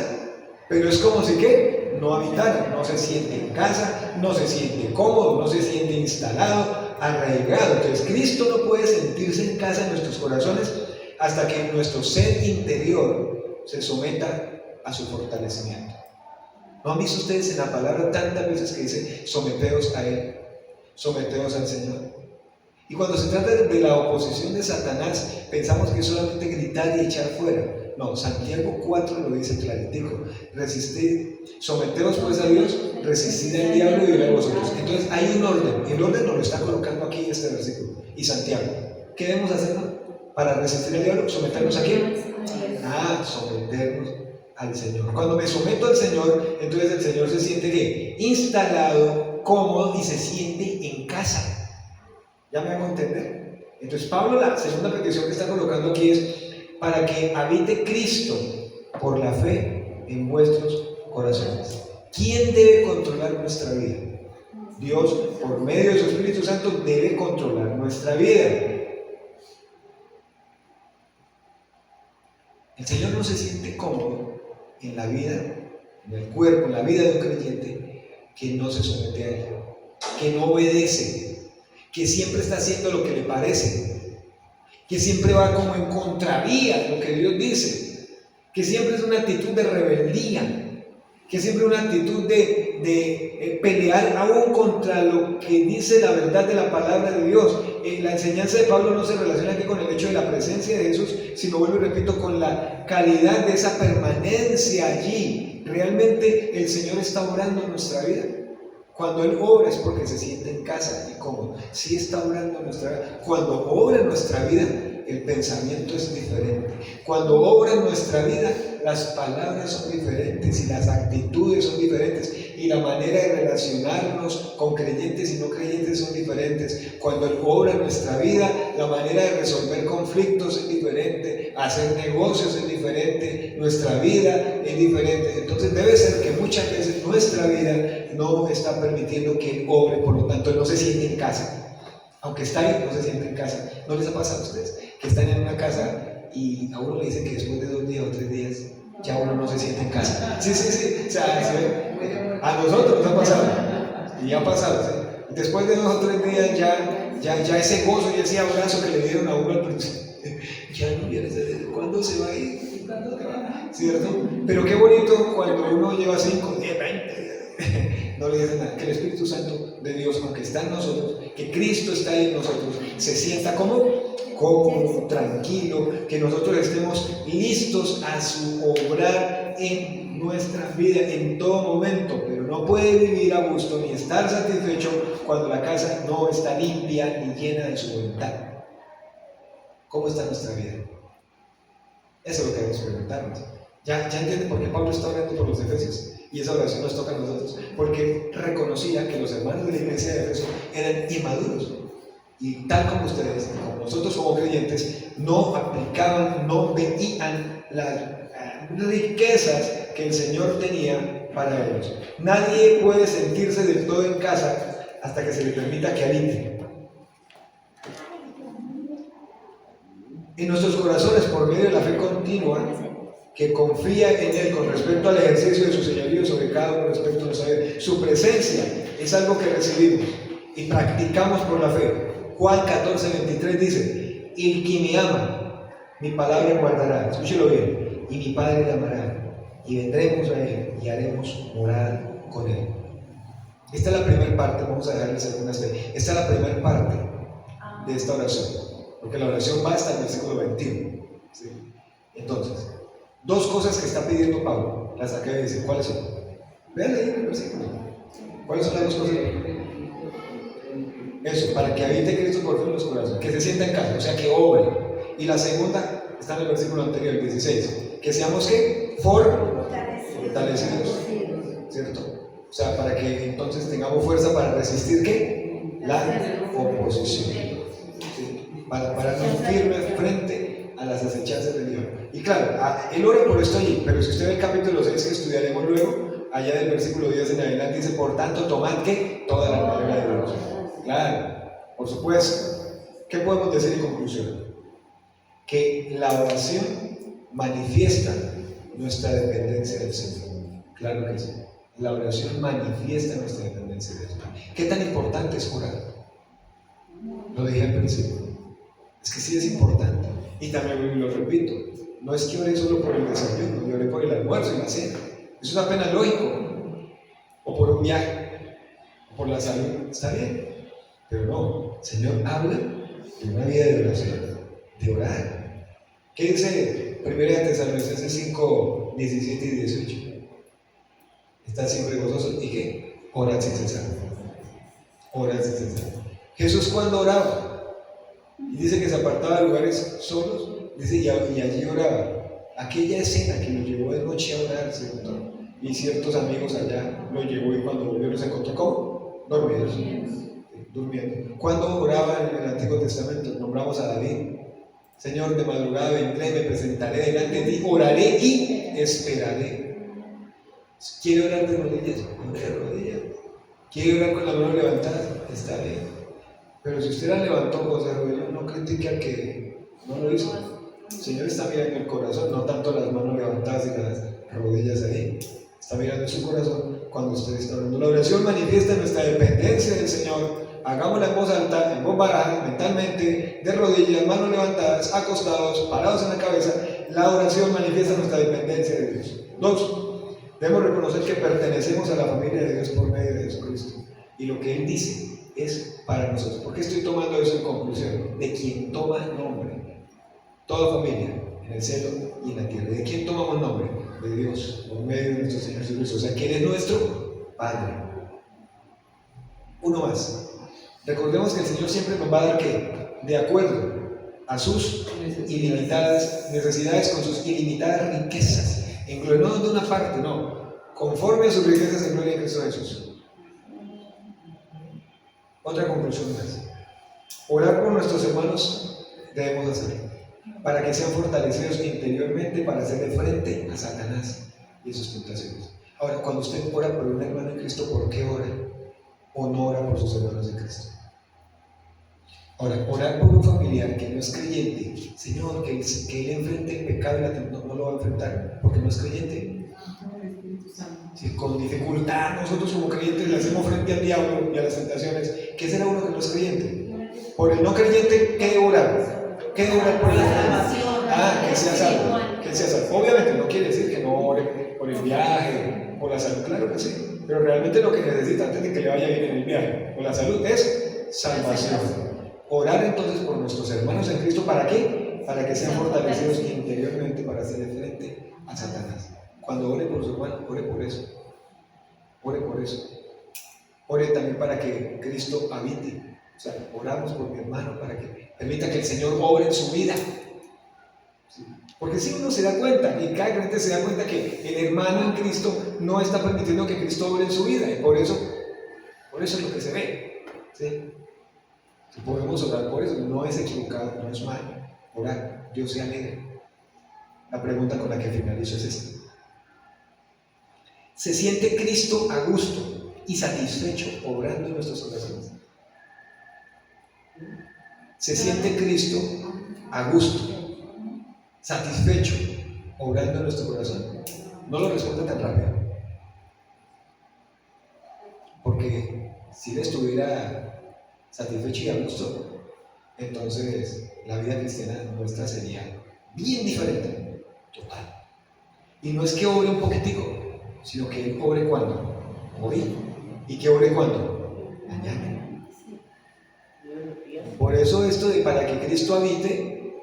pero es como si que no habitara, no se siente en casa, no se siente cómodo, no se siente instalado, arraigado. Entonces Cristo no puede sentirse en casa en nuestros corazones hasta que nuestro ser interior se someta a su fortalecimiento. ¿No han visto ustedes en la palabra tantas veces que dice someteos a Él, someteos al Señor? Y cuando se trata de la oposición de Satanás, pensamos que es solamente gritar y echar fuera. No, Santiago 4 lo dice claritico. Someteos pues a Dios, resistid al diablo y huirá de vosotros. Entonces hay un orden. El orden nos lo está colocando aquí este versículo. Y Santiago, ¿qué debemos hacer para resistir al diablo? ¿Someternos a quién? Someternos al Señor. Cuando me someto al Señor, entonces el Señor se siente ¿qué? Instalado, cómodo y se siente en casa. ¿Ya me hago entender? Entonces Pablo, la segunda petición que está colocando aquí es para que habite Cristo por la fe en vuestros corazones. ¿Quién debe controlar nuestra vida? Dios, por medio de su Espíritu Santo, debe controlar nuestra vida. El Señor no se siente cómodo en la vida, en el cuerpo, en la vida de un creyente que no se somete a Él, que no obedece, que siempre está haciendo lo que le parece, que siempre va como en contravía de lo que Dios dice, que siempre es una actitud de rebeldía, que siempre es una actitud de pelear aún contra lo que dice la verdad de la palabra de Dios. La enseñanza de Pablo no se relaciona aquí con el hecho de la presencia de Jesús, sino, vuelvo y repito, con la calidad de esa permanencia allí. Realmente el Señor está obrando en nuestra vida. Cuando Él obra es porque se siente en casa y cómodo. Sí está obrando en nuestra vida. Cuando obra en nuestra vida, el pensamiento es diferente. Cuando obra en nuestra vida, las palabras son diferentes y las actitudes son diferentes y la manera de relacionarnos con creyentes y no creyentes son diferentes. Cuando Él obra en nuestra vida, la manera de resolver conflictos es diferente, hacer negocios es diferente, nuestra vida es diferente. Entonces debe ser que muchas veces nuestra vida no está permitiendo que Él obre, por lo tanto Él no se siente en casa. Aunque está ahí, no se siente en casa. ¿No les ha pasado a ustedes que están en una casa y a uno le dicen que después de 2 días o 3 días ya uno no se siente en casa? Sí. O sea, a nosotros nos ha pasado. Y ha pasado. ¿Sí? Después de 2 o 3 días ya ese gozo y ese abrazo que le dieron a uno al principio, ya no viene. ¿Cuándo se va a ir? ¿Cuándo se va? ¿Cierto? Pero qué bonito cuando uno lleva 5, 10, 20. No le dicen nada, que el Espíritu Santo de Dios, aunque está en nosotros, que Cristo está ahí en nosotros, se sienta como tranquilo, que nosotros estemos listos a su obrar en nuestra vida en todo momento, pero no puede vivir a gusto ni estar satisfecho cuando la casa no está limpia ni llena de su voluntad. ¿Cómo está nuestra vida? Eso es lo que debemos preguntarnos. ¿Ya entienden por qué Pablo está orando por los efesios? Y esa oración nos toca a nosotros, porque reconocía que los hermanos de la iglesia de Efeso eran inmaduros. Y tal como ustedes, como nosotros como creyentes, no aplicaban, no veían las riquezas que el Señor tenía para ellos. Nadie puede sentirse del todo en casa hasta que se le permita que habite. En nuestros corazones, por medio de la fe continua, que confía en Él con respecto al ejercicio de su señorío sobre cada uno respecto a nuestra vida. Su presencia es algo que recibimos y practicamos por la fe. Juan 14:23 dice: el que me ama, mi palabra guardará, escúchelo bien, y mi Padre le amará, y vendremos a Él y haremos morada con Él. Esta es la primera parte, vamos a dejarles algunas de. Esta es la primera parte de esta oración, porque la oración va hasta el versículo 21. ¿Sí? Entonces, 2 cosas que está pidiendo Pablo, las acaba de decir. ¿Cuáles son? Vean ahí en el versículo. ¿Cuáles son las 2 cosas? Eso, para que habite Cristo por fe en los corazones, que se sienta en casa, o sea, que obre. Y la segunda está en el versículo anterior, el 16, que seamos ¿qué? Fortalecidos, ¿cierto? O sea, para que entonces tengamos fuerza para resistir ¿qué? La oposición. ¿Sí? Para pararnos firmes frente a las acechanzas de Dios. Y claro, él ora por esto allí, pero si usted ve el capítulo 6 que estudiaremos luego, allá del versículo 10 en adelante dice: por tanto, tomad ¿qué? Toda la armadura de Dios. Claro, por supuesto. ¿Qué podemos decir en conclusión? Que la oración manifiesta nuestra dependencia del Señor. Claro que sí. La oración manifiesta nuestra dependencia del Señor. ¿Qué tan importante es orar? Lo dije al principio. Es que sí es importante. Y también lo repito, no es que ore solo por el desayuno, yo oré por el almuerzo y la cena. Eso es apenas lógico. O por un viaje, o por la salud, está bien. Pero no, el Señor habla de una vida de oración, de orar. ¿Qué dice 1 Tesalonicenses 5, 17 y 18? Estad siempre gozosos y ¿qué? Orad sin cesar. Orad sin cesar. Jesús cuando oraba, y dice que se apartaba de lugares solos, dice, y allí oraba. Aquella escena que lo llevó de noche a orar, se encontró, y ciertos amigos allá lo llevó y cuando volvió los encontró ¿cómo? Dormidos. Durmiendo. Cuando oraba en el Antiguo Testamento, nombramos a David. Señor, de madrugada vendré, me presentaré delante de ti, oraré y esperaré. ¿Quiere orar de rodillas? Ore de rodillas. ¿Quiere orar con la mano levantada? Está bien. Pero si usted la levantó con esa rodilla, no critique al que no lo hizo. El Señor está mirando el corazón, no tanto las manos levantadas y las rodillas ahí. Está mirando en su corazón cuando usted está orando. La oración manifiesta nuestra dependencia del Señor. Hagámosla en voz alta, en voz baja, mentalmente, de rodillas, manos levantadas, acostados, parados en la cabeza. La oración manifiesta nuestra dependencia de Dios. 2. Debemos reconocer que pertenecemos a la familia de Dios por medio de Jesucristo. Y lo que Él dice es para nosotros. ¿Por qué estoy tomando eso en conclusión? De quien toma nombre. Toda familia, en el cielo y en la tierra. ¿De quién tomamos nombre? De Dios, por medio de nuestro Señor Jesucristo. O sea, ¿quién es nuestro Padre? Uno más. Recordemos que el Señor siempre nos va a dar ¿qué? De acuerdo a sus ilimitadas necesidades, con sus ilimitadas riquezas. En gloria, no de una parte, no. Conforme a sus riquezas en gloria en Cristo Jesús. Otra conclusión más. Orar por nuestros hermanos debemos hacerlo, para que sean fortalecidos interiormente para hacerle frente a Satanás y sus tentaciones. Ahora, cuando usted ora por un hermano en Cristo, ¿por qué ora? ¿O no ora por sus hermanos en Cristo? Ahora, orar por un familiar que no es creyente, Señor, que él enfrente el pecado y la tentación, no lo va a enfrentar, porque no es creyente. Si con dificultad nosotros como creyentes le hacemos frente al diablo y a las tentaciones, ¿qué será uno que no es creyente? Por el no creyente, ¿qué debe orar? ¿Qué debe orar por el creyente? Que sea salvo. Que sea salvo. Obviamente no quiere decir que no ore por el viaje, por la salud, claro que sí. Pero realmente lo que necesita antes de que le vaya bien en el viaje o la salud es salvación. Orar entonces por nuestros hermanos en Cristo, ¿para qué? Para que sean fortalecidos interiormente para hacerle frente a Satanás. Cuando ore por su hermano, ore por eso. Ore por eso. Ore también para que Cristo habite. O sea, oramos por mi hermano para que permita que el Señor obre en su vida. ¿Sí? Porque si uno se da cuenta, y cada creyente se da cuenta que el hermano en Cristo no está permitiendo que Cristo obre en su vida, y por eso es lo que se ve. ¿Sí? Si podemos orar por eso, no es equivocado, no es malo. Orar, Dios se alegra. La pregunta con la que finalizo es esta. ¿Se siente Cristo a gusto y satisfecho obrando en nuestros corazones? ¿Se siente Cristo a gusto, satisfecho obrando en nuestro corazón? No lo responda tan rápido, porque si Él estuviera satisfecho y a gusto, entonces la vida cristiana nuestra sería bien diferente, total. Y no es que obre un poquitico, sino que Él obre cuando, hoy, y que obre cuando, mañana. Por eso esto de para que Cristo habite,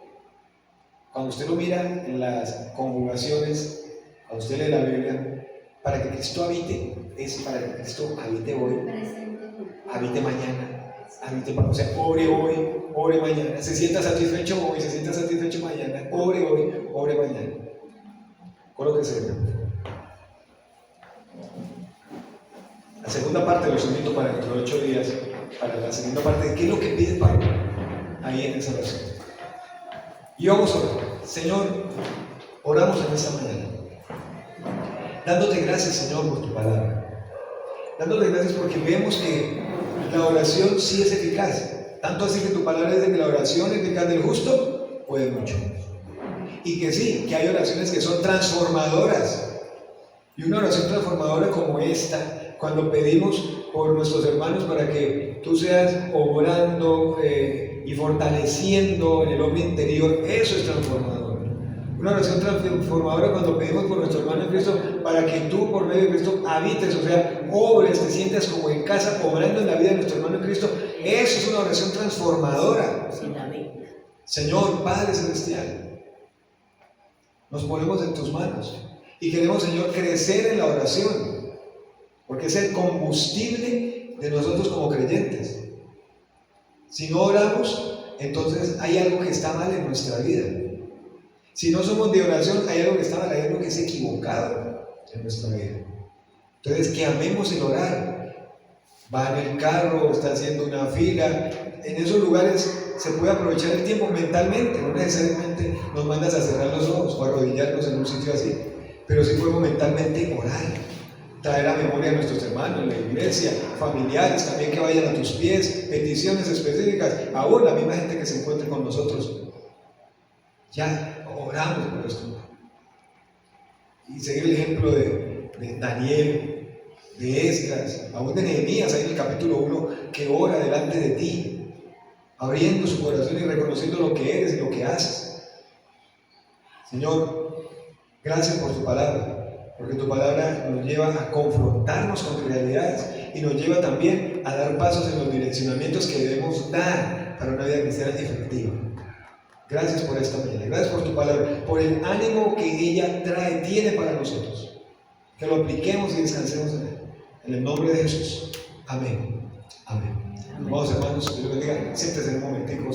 cuando usted lo mira en las conjugaciones, cuando usted lee la Biblia, para que Cristo habite, es para que Cristo habite hoy, habite mañana, habite, o sea, obre hoy, obre mañana, se sienta satisfecho hoy, se sienta satisfecho mañana, obre hoy, obre mañana. Colóquese. La segunda parte los invito para dentro de 8 días, para la segunda parte de qué es lo que pide Pablo ahí en esa oración. Y vamos a orar. Señor, oramos en esta mañana, dándote gracias, Señor, por tu palabra, dándote gracias porque vemos que la oración sí es eficaz, tanto así que tu palabra es de que la oración eficaz del justo puede mucho, y que sí, que hay oraciones que son transformadoras, y una oración transformadora como esta, cuando pedimos por nuestros hermanos para que tú seas obrando y fortaleciendo en el hombre interior, eso es transformador. Una oración transformadora cuando pedimos por nuestro hermano en Cristo para que tú por medio de Cristo habites, o sea, obres, te sientas como en casa, obrando en la vida de nuestro hermano en Cristo. Eso es una oración transformadora. Señor Padre Celestial, nos ponemos en tus manos y queremos, Señor, crecer en la oración, porque es el combustible de nosotros como creyentes. Si no oramos, entonces hay algo que está mal en nuestra vida. Si no somos de oración, hay algo que está mal, hay algo que es equivocado en nuestra vida. Entonces, que amemos el orar. Va en el carro, está haciendo una fila. En esos lugares se puede aprovechar el tiempo mentalmente. No necesariamente nos mandas a cerrar los ojos o a arrodillarnos en un sitio así, pero sí podemos mentalmente orar, traer a memoria a nuestros hermanos, la iglesia, familiares también que vayan a tus pies, peticiones específicas, aún la misma gente que se encuentre con nosotros. Ya oramos por esto. Y seguir el ejemplo de Daniel, de Esdras, aún de Nehemías, ahí en el capítulo 1, que ora delante de ti, abriendo su corazón y reconociendo lo que eres y lo que haces. Señor, gracias por tu palabra, porque tu palabra nos lleva a confrontarnos con realidades y nos lleva también a dar pasos en los direccionamientos que debemos dar para una vida cristiana efectiva. Gracias por esta mañana, gracias por tu palabra, por el ánimo que ella tiene para nosotros. Que lo apliquemos y descansemos en él. En el nombre de Jesús. Amén. Amén. Amados hermanos, Dios los bendiga. Siéntese en un momentico.